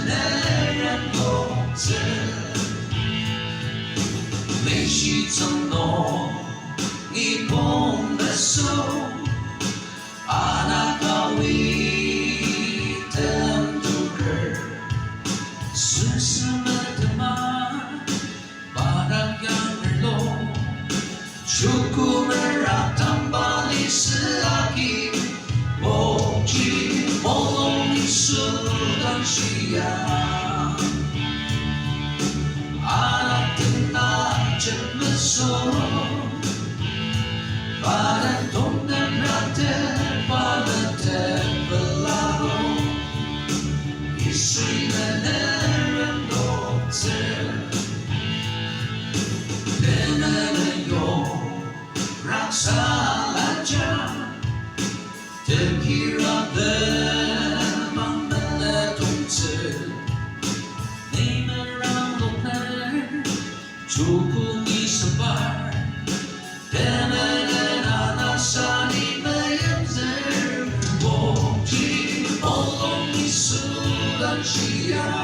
내린 곳에 내 시선 너희 보면서 아나가위 댐두를 스스메드만 바람향을로 죽음을 앞담발이 쓰하기 오지 모동이 수단시야 알았던 낮은 미소 바람 동남라테 바람테 belado y soy 내는 곳에 내내는 요락살라자 tequila 내 맘에 내 동체 니네랑 동네 죽음이 서발 내내는 아나사니 내 인생 오지 모동이 수단시야